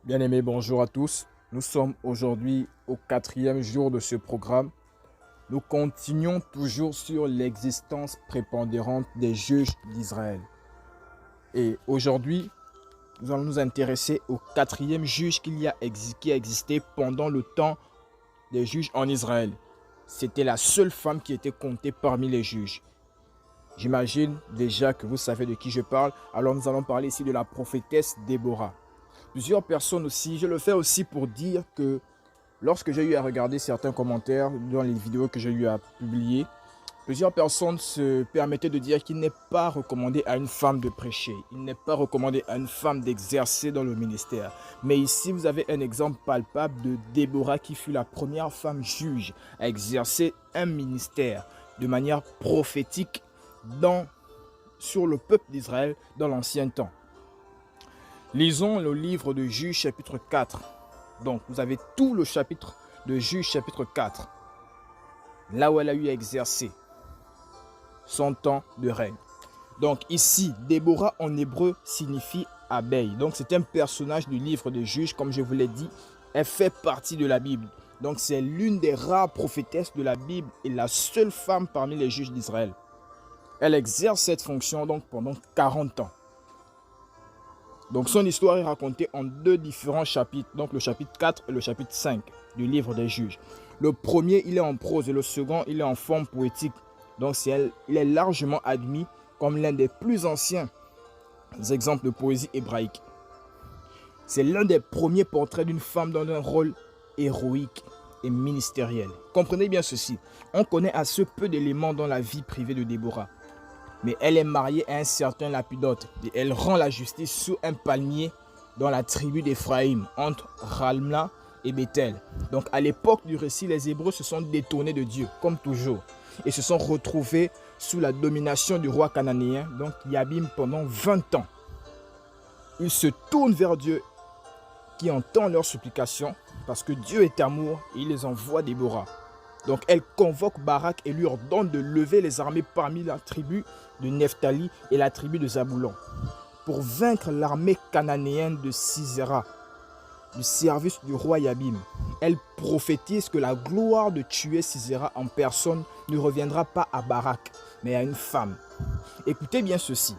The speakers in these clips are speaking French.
Bien-aimés, bonjour à tous. Nous sommes aujourd'hui au 4e jour de ce programme. Nous continuons toujours sur l'existence prépondérante des juges d'Israël. Et aujourd'hui, nous allons nous intéresser au 4e juge qui a existé pendant le temps des juges en Israël. C'était la seule femme qui était comptée parmi les juges. J'imagine déjà que vous savez de qui je parle. Alors nous allons parler ici de la prophétesse Déborah. Plusieurs personnes aussi, je le fais aussi pour dire que lorsque j'ai eu à regarder certains commentaires dans les vidéos que j'ai eu à publier, plusieurs personnes se permettaient de dire qu'il n'est pas recommandé à une femme de prêcher, il n'est pas recommandé à une femme d'exercer dans le ministère. Mais ici, vous avez un exemple palpable de Déborah qui fut la première femme juge à exercer un ministère de manière prophétique sur le peuple d'Israël dans l'ancien temps. Lisons le livre de Juges chapitre 4. Donc, vous avez tout le chapitre de Juges chapitre 4. Là où elle a eu à exercer son temps de règne. Donc ici, Déborah en hébreu signifie abeille. Donc c'est un personnage du livre de Juges, comme je vous l'ai dit. Elle fait partie de la Bible. Donc c'est l'une des rares prophétesses de la Bible et la seule femme parmi les juges d'Israël. Elle exerce cette fonction donc pendant 40 ans. Donc son histoire est racontée en deux différents chapitres, donc le chapitre 4 et le chapitre 5 du livre des juges. Le premier, il est en prose et le second, il est en forme poétique. Donc il est largement admis comme l'un des plus anciens exemples de poésie hébraïque. C'est l'un des premiers portraits d'une femme dans un rôle héroïque et ministériel. Comprenez bien ceci, on connaît assez peu d'éléments dans la vie privée de Déborah. Mais elle est mariée à un certain Lapidote et elle rend la justice sous un palmier dans la tribu d'Éphraïm, entre Ramla et Bethel. Donc à l'époque du récit, les Hébreux se sont détournés de Dieu, comme toujours, et se sont retrouvés sous la domination du roi cananéen, donc Yabim, pendant 20 ans. Ils se tournent vers Dieu qui entend leurs supplications, parce que Dieu est amour et il les envoie Déborah. Donc elle convoque Barak et lui ordonne de lever les armées parmi la tribu de Nephtali et la tribu de Zaboulon pour vaincre l'armée cananéenne de Sisera, du service du roi Yabim. Elle prophétise que la gloire de tuer Sisera en personne ne reviendra pas à Barak, mais à une femme. Écoutez bien ceci.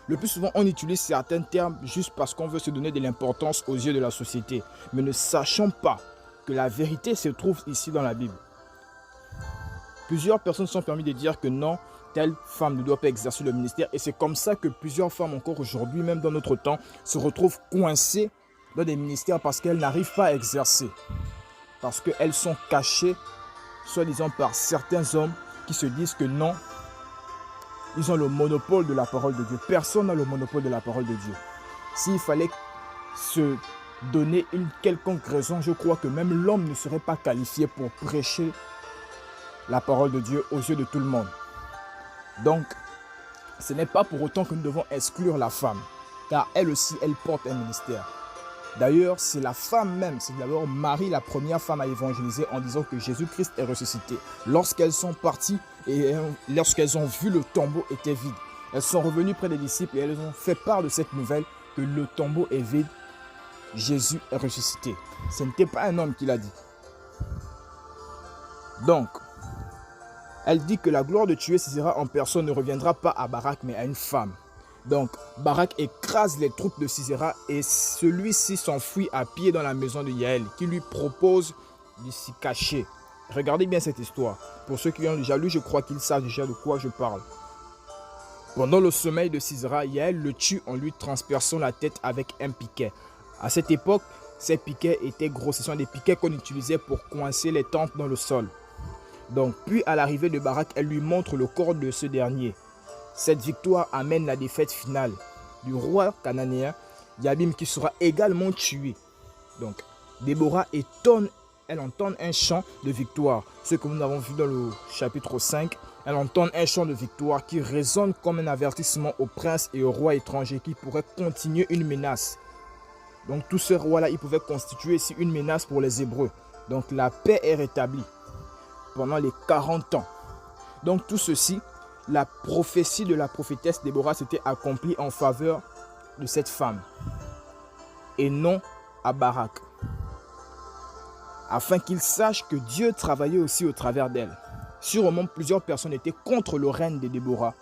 Le plus souvent, on utilise certains termes juste parce qu'on veut se donner de l'importance aux yeux de la société, mais ne sachant pas que la vérité se trouve ici dans la Bible. Plusieurs personnes sont permis de dire que non, telle femme ne doit pas exercer le ministère. Et c'est comme ça que plusieurs femmes encore aujourd'hui, même dans notre temps, se retrouvent coincées dans des ministères parce qu'elles n'arrivent pas à exercer. Parce qu'elles sont cachées, soi-disant par certains hommes qui se disent que non, ils ont le monopole de la parole de Dieu. Personne n'a le monopole de la parole de Dieu. S'il fallait se donner une quelconque raison, je crois que même l'homme ne serait pas qualifié pour prêcher la parole de Dieu aux yeux de tout le monde. Donc, ce n'est pas pour autant que nous devons exclure la femme, car elle aussi, elle porte un ministère. D'ailleurs, c'est la femme même, c'est d'abord Marie, la première femme à évangéliser en disant que Jésus-Christ est ressuscité. Lorsqu'elles sont parties et lorsqu'elles ont vu le tombeau était vide, elles sont revenues près des disciples et elles ont fait part de cette nouvelle que le tombeau est vide, Jésus est ressuscité. Ce n'était pas un homme qui l'a dit. Donc, elle dit que la gloire de tuer Sisera en personne ne reviendra pas à Barak, mais à une femme. Donc, Barak écrase les troupes de Sisera et celui-ci s'enfuit à pied dans la maison de Yaël, qui lui propose de s'y cacher. Regardez bien cette histoire. Pour ceux qui ont déjà lu, je crois qu'ils savent déjà de quoi je parle. Pendant le sommeil de Sisera, Yaël le tue en lui transperçant la tête avec un piquet. À cette époque, ces piquets étaient gros. Ce sont des piquets qu'on utilisait pour coincer les tentes dans le sol. Donc, puis à l'arrivée de Barak, elle lui montre le corps de ce dernier. Cette victoire amène la défaite finale du roi cananéen Yabim qui sera également tué. Donc, Déborah elle entend un chant de victoire. Ce que nous avons vu dans le chapitre 5, elle entend un chant de victoire qui résonne comme un avertissement aux princes et aux rois étrangers qui pourraient continuer une menace. Donc, tous ces rois-là, ils pouvaient constituer ici une menace pour les Hébreux. Donc, la paix est rétablie pendant les 40 ans. Donc tout ceci, la prophétie de la prophétesse Déborah s'était accomplie en faveur de cette femme et non à Barak, afin qu'il sache que Dieu travaillait aussi au travers d'elle. Sûrement, plusieurs personnes étaient contre le règne de Déborah,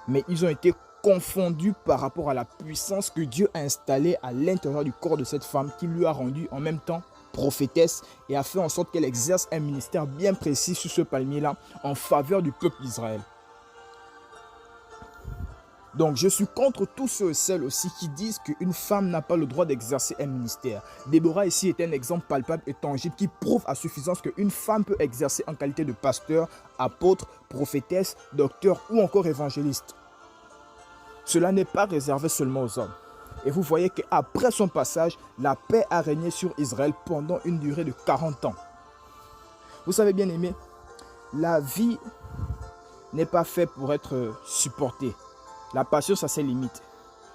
mais ils ont été confondus par rapport à la puissance que Dieu a installée à l'intérieur du corps de cette femme, qui lui a rendu en même temps prophétesse et a fait en sorte qu'elle exerce un ministère bien précis sur ce palmier-là en faveur du peuple d'Israël. Donc, je suis contre tous ceux et celles aussi qui disent qu'une femme n'a pas le droit d'exercer un ministère. Déborah ici est un exemple palpable et tangible qui prouve à suffisance qu'une femme peut exercer en qualité de pasteur, apôtre, prophétesse, docteur ou encore évangéliste. Cela n'est pas réservé seulement aux hommes. Et vous voyez qu'après son passage, la paix a régné sur Israël pendant une durée de 40 ans. Vous savez bien aimé, la vie n'est pas faite pour être supportée. La patience a ses limites.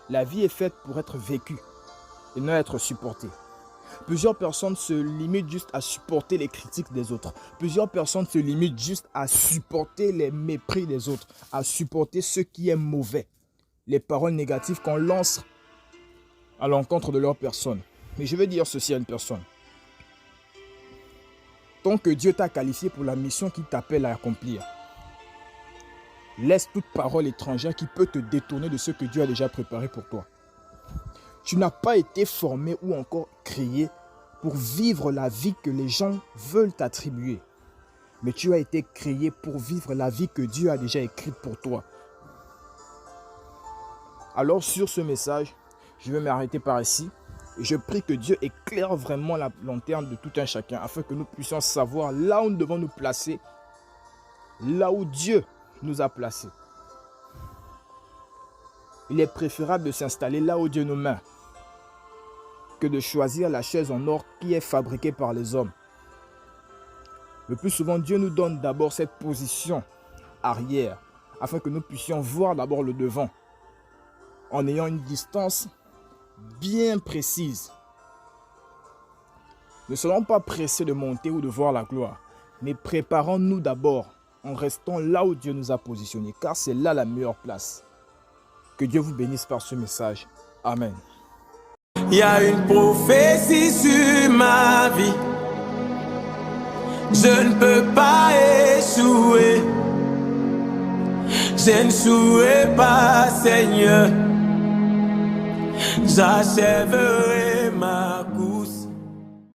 La vie est faite pour être vécue et non être supportée. Plusieurs personnes se limitent juste à supporter les critiques des autres. Plusieurs personnes se limitent juste à supporter les mépris des autres, à supporter ce qui est mauvais, les paroles négatives qu'on lance à l'encontre de leur personne. Mais je veux dire ceci à une personne. Tant que Dieu t'a qualifié pour la mission qu'il t'appelle à accomplir, laisse toute parole étrangère qui peut te détourner de ce que Dieu a déjà préparé pour toi. Tu n'as pas été formé ou encore créé pour vivre la vie que les gens veulent t'attribuer. Mais tu as été créé pour vivre la vie que Dieu a déjà écrite pour toi. Alors sur ce message, je vais m'arrêter par ici. Et je prie que Dieu éclaire vraiment la lanterne de tout un chacun afin que nous puissions savoir là où nous devons nous placer, là où Dieu nous a placés. Il est préférable de s'installer là où Dieu nous met que de choisir la chaise en or qui est fabriquée par les hommes. Le plus souvent, Dieu nous donne d'abord cette position arrière afin que nous puissions voir d'abord le devant en ayant une distance bien précise. Ne soyons pas pressés de monter ou de voir la gloire, mais préparons-nous d'abord en restant là où Dieu nous a positionnés, car c'est là la meilleure place. Que Dieu vous bénisse par ce message. Amen. Il y a une prophétie sur ma vie. Je ne peux pas échouer. Je ne jouerai pas, Seigneur. J'achèverai